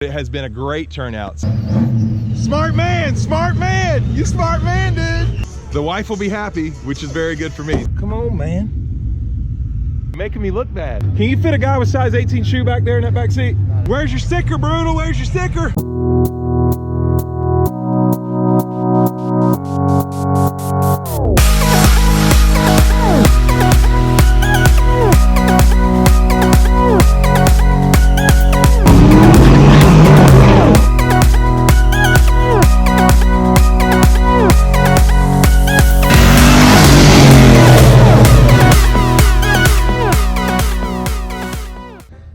It has been a great turnout. Smart man, you smart man, dude. The wife will be happy, which is very good for me. Come on, man. Making me look bad. Can you fit a guy with size 18 shoe back there in that back seat? Where's your sticker, Brutal? Where's your sticker?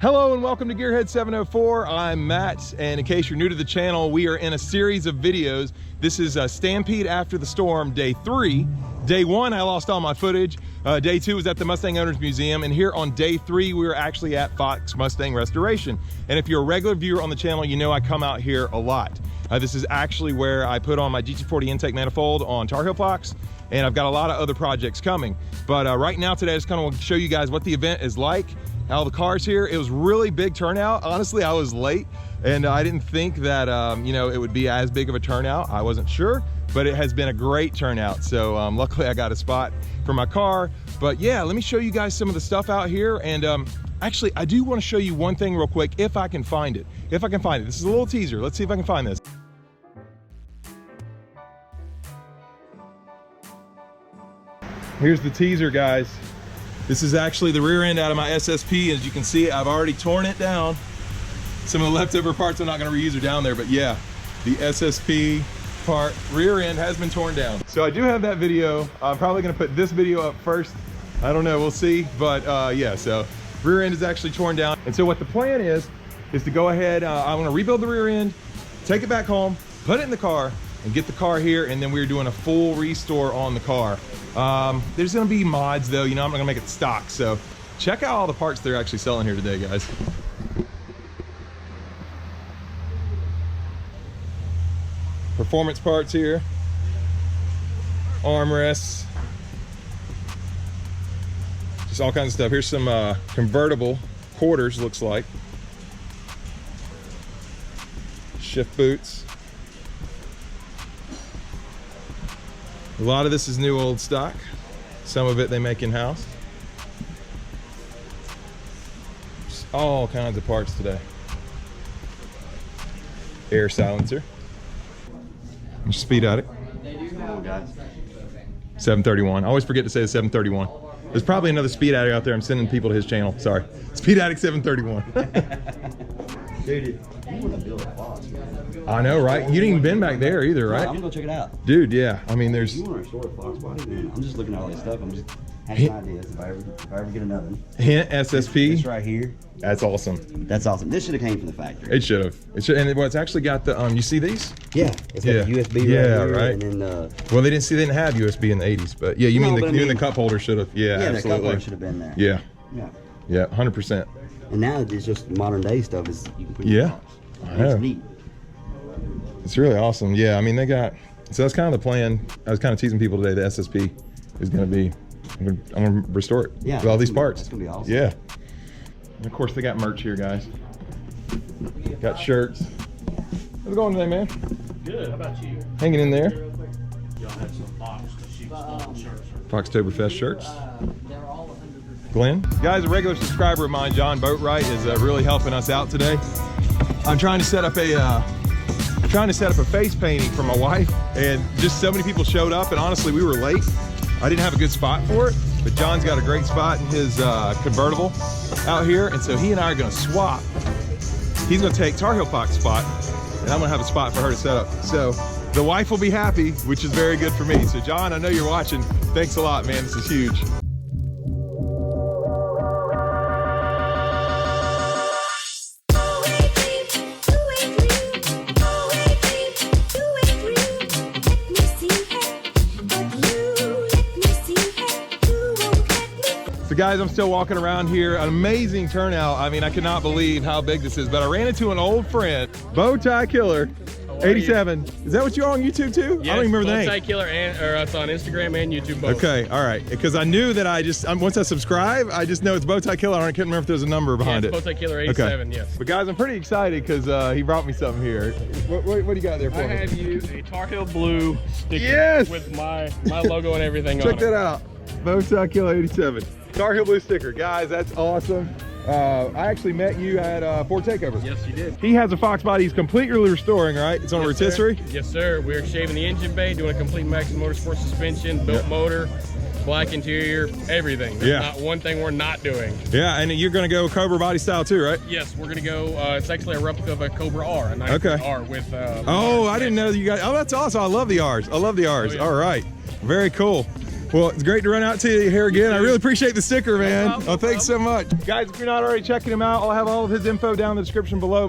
Hello and welcome to Gearhead 704. I'm Matt, and in case you're new to the channel, we are in a series of videos. This is Stampede After the Storm, day 3. Day 1, I lost all my footage. Day 2 was at the Mustang Owners Museum, and here on day 3, we were actually at Fox Mustang Restoration. And if you're a regular viewer on the channel, you know I come out here a lot. This is actually where I put on my GT40 intake manifold on Tar Heel Fox, and I've got a lot of other projects coming. But right now today, I just kind of want to show you guys what the event is like. All the cars here. It was really big turnout. Honestly, I was late and I didn't think that you know, it would be as big of a turnout. I wasn't sure, but it has been a great turnout. So luckily I got a spot for my car. But yeah, let me show you guys some of the stuff out here. And actually, I do want to show you one thing real quick, if I can find it. If I can find it. This is a little teaser. Let's see if I can find this. Here's the teaser, guys. This is actually the rear end out of my SSP. As you can see, I've already torn it down. Some of the leftover parts I'm not gonna reuse are down there, but yeah, the SSP part, rear end has been torn down. So I do have that video. I'm probably gonna put this video up first. I don't know, we'll see. But yeah, so rear end is actually torn down. And so what the plan is to go ahead, I'm gonna rebuild the rear end, take it back home, put it in the car, and get the car here, and then we're doing a full restore on the car. There's gonna be mods though, you know, I'm not gonna make it stock, so check out all the parts they're actually selling here today, guys. Performance parts here, armrests, just all kinds of stuff. Here's some convertible quarters, looks like. Shift boots. A lot of this is new old stock. Some of it they make in-house. All kinds of parts today. Air silencer. Speed Addict. 731. I always forget to say the 731. There's probably another Speed Addict out there. I'm sending people to his channel. Sorry. Speed Addict 731. Dude, you want to build a Fox, man. I know, right? You didn't even been back there either, right? I'm gonna go check it out. Dude, yeah. I mean, there's... You want to restore a FoxBody's, man? I'm just looking at all this stuff. I'm just having ideas if I ever get another one. Hint SSP. This right here. That's awesome. That's awesome. This should have came from the factory. It should have. It should, and it's actually got the you see these? Yeah. It's got the USB right here, right. And then well, they didn't have USB in the 80s, but yeah, you mean the cup holder should have. Yeah, yeah, absolutely. the cup holder should have been there. Yeah. Yeah. Yeah, 100%. And now it's just modern day stuff is you can put in your box. It's neat. It's really awesome. Yeah, I mean they got, so that's kind of the plan. I was kind of teasing people today. The SSP is going to be, I'm going to restore it with all these parts. It's going to be awesome. Yeah. And of course they got merch here, guys. Got shirts. How's it going today, man? Good. How about you? Hanging in there. Y'all had some Fox because she was stolen shirts. Foxtoberfest shirts. Glenn. Guys, a regular subscriber of mine, John Boatwright, is really helping us out today. I'm trying to set up a face painting for my wife, and just so many people showed up, and honestly, we were late. I didn't have a good spot for it, but John's got a great spot in his convertible out here, and so he and I are gonna swap. He's gonna take Tar Heel Fox's spot, and I'm gonna have a spot for her to set up. So the wife will be happy, which is very good for me. So John, I know you're watching. Thanks a lot, man. This is huge. So guys, I'm still walking around here. An amazing turnout. I mean, I cannot believe how big this is, but I ran into an old friend, Bow Tie Killer. 87. Is that what you're on YouTube too? Yes, I don't even remember the name. Bowtie Killer or us on Instagram and YouTube both. Okay, all right. Because I knew that once I subscribe, I just know it's Bowtie Killer. I can't remember if there's a number behind it. Bowtie Killer 87, Okay. yes. But guys, I'm pretty excited because he brought me something here. What do you got there for I me? have you a Tar Heel blue sticker Yes! with my logo and everything on Check it. that out. Bowtie Killer 87. Tar Heel blue sticker. Guys, that's awesome. I actually met you at Ford Takeover. Yes, you did. He has a FoxBody's completely restoring, right? It's on a Yes, rotisserie? sir. Yes, sir. We're shaving the engine bay, doing a complete Maximum Motorsport suspension, built motor, black interior, everything. There's not one thing we're not doing. Yeah, and you're going to go Cobra body style too, right? Yes, we're going to go, it's actually a replica of a Cobra R, a 9 R with... Oh, I didn't know you guys... Oh, that's awesome. I love the R's. I love the R's. Oh, yeah. All right. Very cool. Well, it's great to run out to you here again. I really appreciate the sticker, man. problem, Oh, thanks so much. Guys, if you're not already checking him out, I'll have all of his info down in the description below.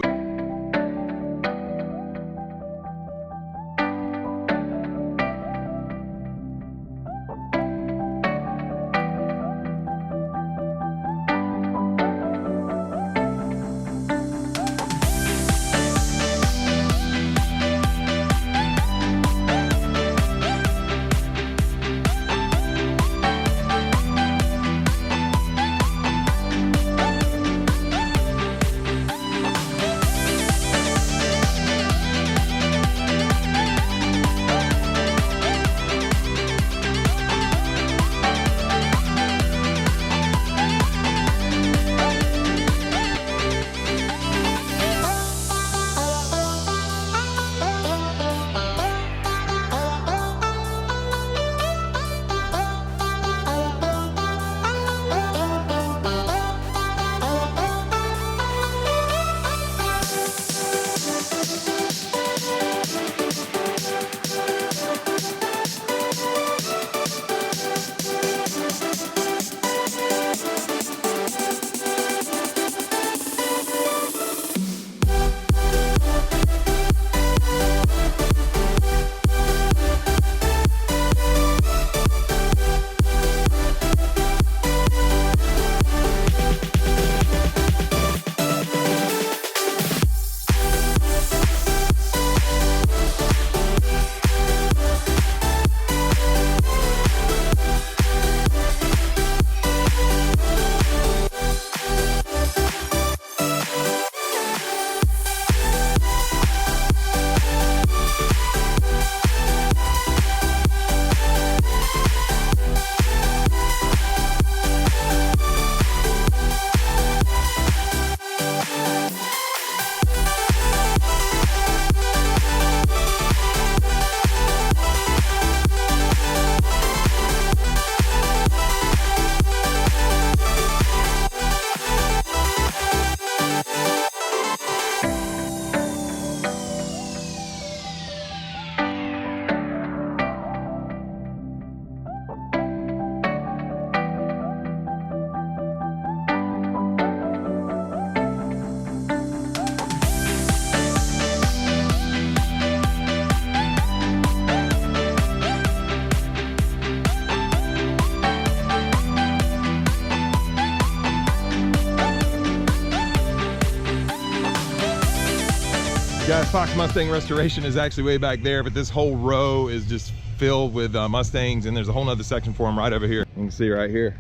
Guys, Fox Mustang Restoration is actually way back there, but this whole row is just filled with Mustangs, and there's a whole nother section for them right over here. You can see right here.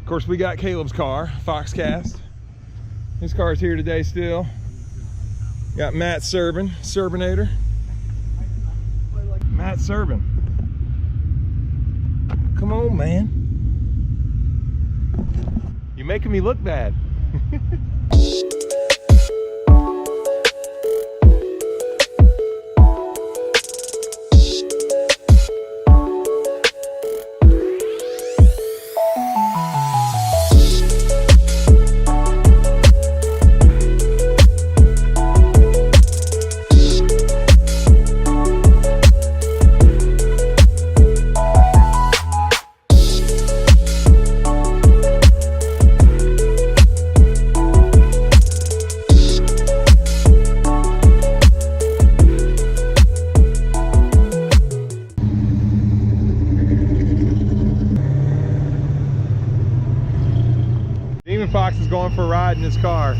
Of course, we got Caleb's car, Foxcast. His car's here today still. Got Matt Serbin, Serbinator. Matt Serbin. Come on, man. You're making me look bad. Fox is going for a ride in his car.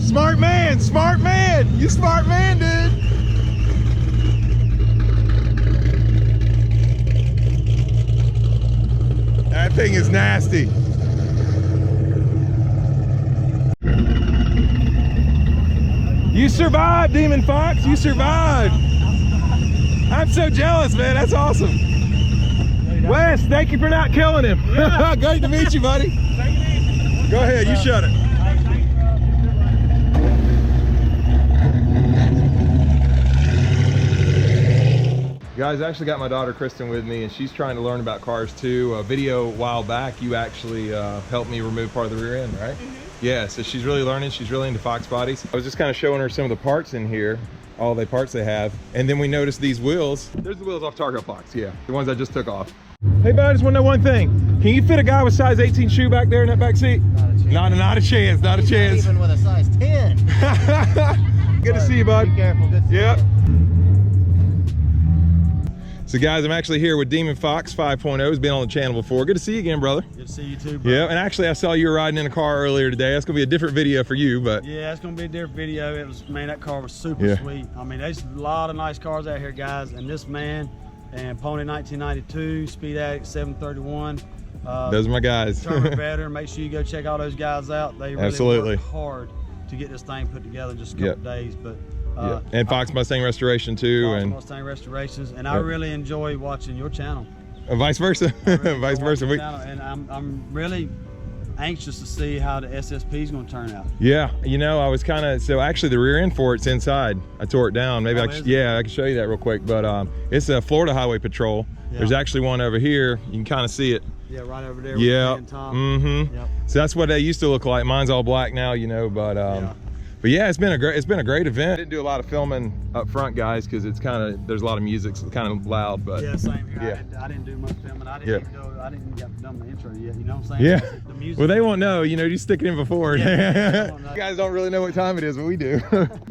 Smart man! man, smart man. You smart man, dude. That thing is nasty. You survived, Demon Fox. You survived. I'm so jealous, man. That's awesome. Wes, thank you for not killing him. Yeah. Great to meet you, buddy. Go ahead, you shut it. Guys, I actually got my daughter Kristen with me, and she's trying to learn about cars too. A video a while back, you actually helped me remove part of the rear end, right? Mm-hmm. Yeah, so she's really learning. She's really into FoxBody's. I was just kind of showing her some of the parts in here, all the parts they have, and then we noticed these wheels. There's the wheels off Target Fox, yeah, the ones I just took off. Hey, bud, I just want to know one thing. Can you fit a guy with size 18 shoe back there in that back seat? Not a chance. Not a chance. Even with a size 10. Good to see you, bud. Be careful. Good to see yep. you. So guys, I'm actually here with Demon Fox 5.0. He's been on the channel before. Good to see you again, brother. Good to see you too, bro. Yeah, and actually I saw you were riding in a car earlier today. That's gonna be a different video for you, but yeah, it's gonna be a different video. It was, man, that car was super sweet. I mean, there's a lot of nice cars out here, guys, and this man and Pony 1992, Speed Addict 731. Those are my guys. Tournament veteran. Make sure you go check all those guys out. They really worked hard to get this thing put together in just a couple days, but. And Fox Mustang Restoration too, Fox and Mustang Restorations, and I really enjoy watching your channel. Vice versa, Really vice versa. And I'm really anxious to see how the SSP is going to turn out. Yeah, you know, I was kind of, so actually the rear end for it's inside. I tore it down. Maybe I can show you that real quick. But it's a Florida Highway Patrol. Yeah. There's actually one over here. You can kind of see it. Yeah, right over there. Yeah. With the top. Mm-hmm. Yep. So that's what they used to look like. Mine's all black now, you know. But But yeah, it's been a great event. I didn't do a lot of filming up front, guys, because it's kind of, there's a lot of music, so it's kind of loud. But yeah, same here. Yeah. I didn't do much filming. I didn't even get done the intro yet. You know what I'm saying? Yeah. The music. Well, they won't know. You know, you stick it in before. Yeah, you guys don't really know what time it is, but we do.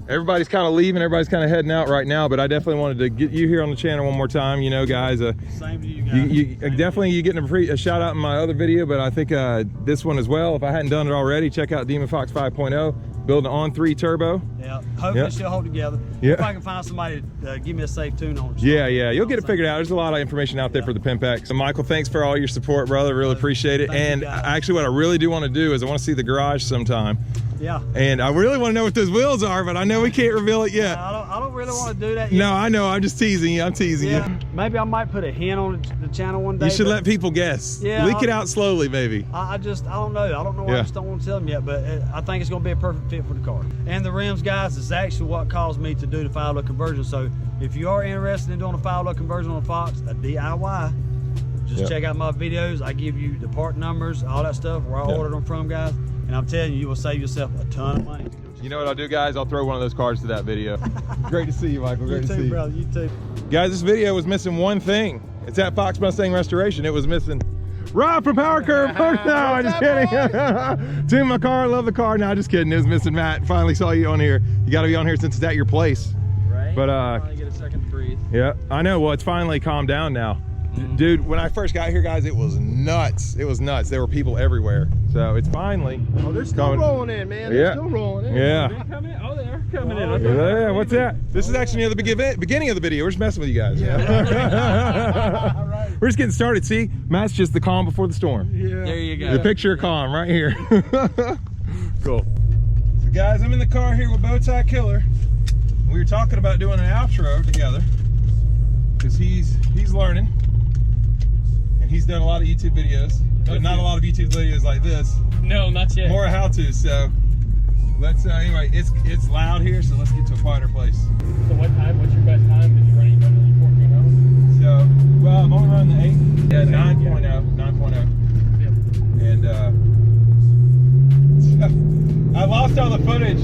Everybody's kind of leaving. Everybody's kind of heading out right now. But I definitely wanted to get you here on the channel one more time. You know, guys. Same to you guys. You getting a shout out in my other video, but I think this one as well. If I hadn't done it already, check out Demon Fox 5.0. Building an on-3 turbo. Yeah, hopefully she'll hold together. Yeah. If I can find somebody to give me a safe tune on it. Yeah, you'll get it figured out. There's a lot of information out there for the Pimp X. So Michael, thanks for all your support, brother. Really appreciate it. And actually what I really do want to do is I want to see the garage sometime. Yeah. And I really want to know what those wheels are, but I know we can't reveal it yet. I don't really want to do that yet. No, I know. I'm just teasing you. I'm teasing you. Maybe I might put a hint on the channel one day. You should let people guess. Yeah. Leak it out slowly, maybe. I don't know. I don't know why I just don't want to tell them yet, but I think it's going to be a perfect fit for the car. And the rims, guys, is actually what caused me to do the 5-look conversion. So if you are interested in doing a 5-look conversion on a Fox, a DIY, just check out my videos. I give you the part numbers, all that stuff, where I ordered them from, guys. And I'm telling you, you will save yourself a ton of money. You know what I'll do, guys? I'll throw one of those cards to that video. Great to see you, Michael. Great to see you. Brother. You too. Guys, this video was missing one thing. It's at Fox Mustang Restoration. It was missing Rob from Power Curve. No, I'm just kidding. Tune my car. Love the car. No, just kidding. It was missing Matt. Finally saw you on here. You got to be on here since it's at your place. Right. But finally get a second to breathe. Yeah, I know. Well, it's finally calmed down now. Dude, when I first got here, guys, it was nuts. It was nuts. There were people everywhere. So it's finally. Oh, they're still rolling in, man. They're still rolling in. Yeah. They're coming in. Oh, they're coming in. Okay. Yeah, what's that? This is actually near the beginning of the video. We're just messing with you guys. Yeah. Right. We're just getting started. See, Matt's just the calm before the storm. Yeah. There you go. The picture of calm right here. Cool. So, guys, I'm in the car here with Bowtie Killer. We were talking about doing an outro together because he's learning. He's done a lot of YouTube videos, but not a lot of YouTube videos like this. No, not yet. More how-to. So let's anyway. It's loud here, so let's get to a quieter place. So what's your best time? Did you run any better than 14.0? So well, I've only run the 8. Yeah, 9.0. And so I lost all the footage.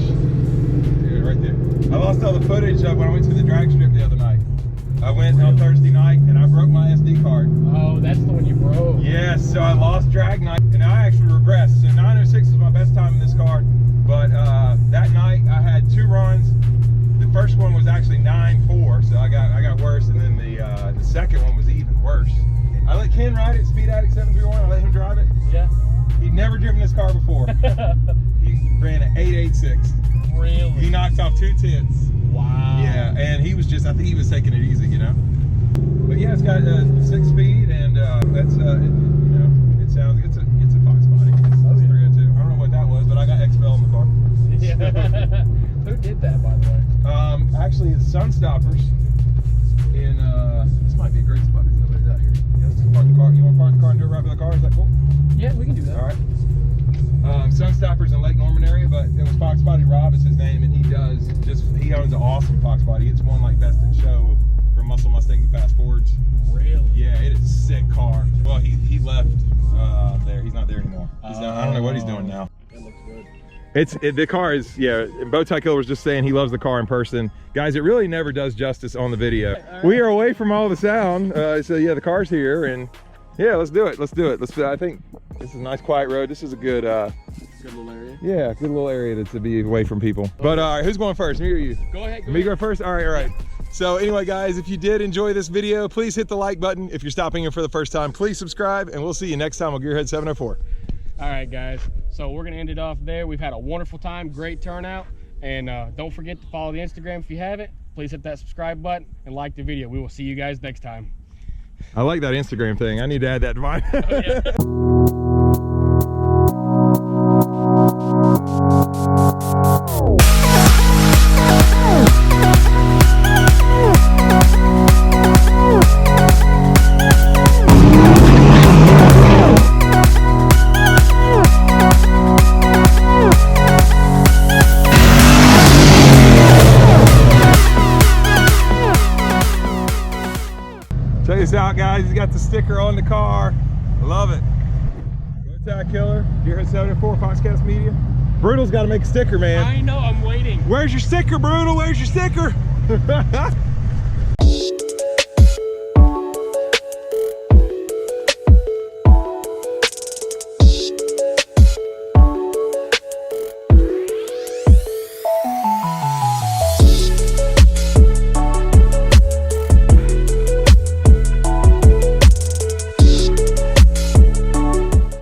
Dude, right there. I lost all the footage when I went to the drag strip the other night. I went on Thursday night and I broke my SD card. Oh, that's the one you broke. Yes, so I lost drag night and I actually regressed. So 906 was my best time in this car, but that night I had 2 runs. The first one was actually 9.4, so I got worse, and then the second one was even worse. I let Ken ride it, Speed Addict 731. I let him drive it. Yeah. He'd never driven this car before. He ran an 886. fixed. Really? He knocked off 2 tits. Wow. Yeah, and he was just, I think he was taking it easy, you know. But yeah, it's got 6-speed, and that's, you know, it sounds, it's a Fox body. It's 302. I don't know what that was, but I got XPEL in the car. Yeah. Who did that, by the way? Actually, it's Sunstoppers in, this might be a great spot if nobody's out here. Yeah, let's go park the car. You want to park the car and do a ride with the car? Is that cool? Yeah, we can do that. All right. Sunstoppers in Lake Norman area, but it was Fox Body Rob is his name, and he owns an awesome Fox Body. It's won like Best in Show for Muscle Mustangs and Fast Forwards. Really? Yeah, it is a sick car. Well, he left there. He's not there anymore. He's down, I don't know what he's doing now. That looks good. The car is, yeah, Bowtie Killer was just saying he loves the car in person. Guys, it really never does justice on the video. Right. We are away from all the sound, so yeah, the car's here, and yeah, let's do it. I think this is a nice quiet road. This is a good, Good little area. yeah, good little area to be away from people. But all right, who's going first, me or you? Go ahead. Me go first? All right. So anyway, guys, if you did enjoy this video, please hit the like button. If you're stopping here for the first time, please subscribe, and we'll see you next time on Gearhead 704. All right, guys. So we're going to end it off there. We've had a wonderful time, great turnout. And don't forget to follow the Instagram if you haven't. Please hit that subscribe button and like the video. We will see you guys next time. I like that Instagram thing. I need to add that to mine. Oh, yeah. Check this out, guys. He's got the sticker on the car. I love it. Bowtie Killer, Gearhead 704, Foxcast Media. Brutal's got to make a sticker, man. I know, I'm waiting. Where's your sticker, Brutal? Where's your sticker?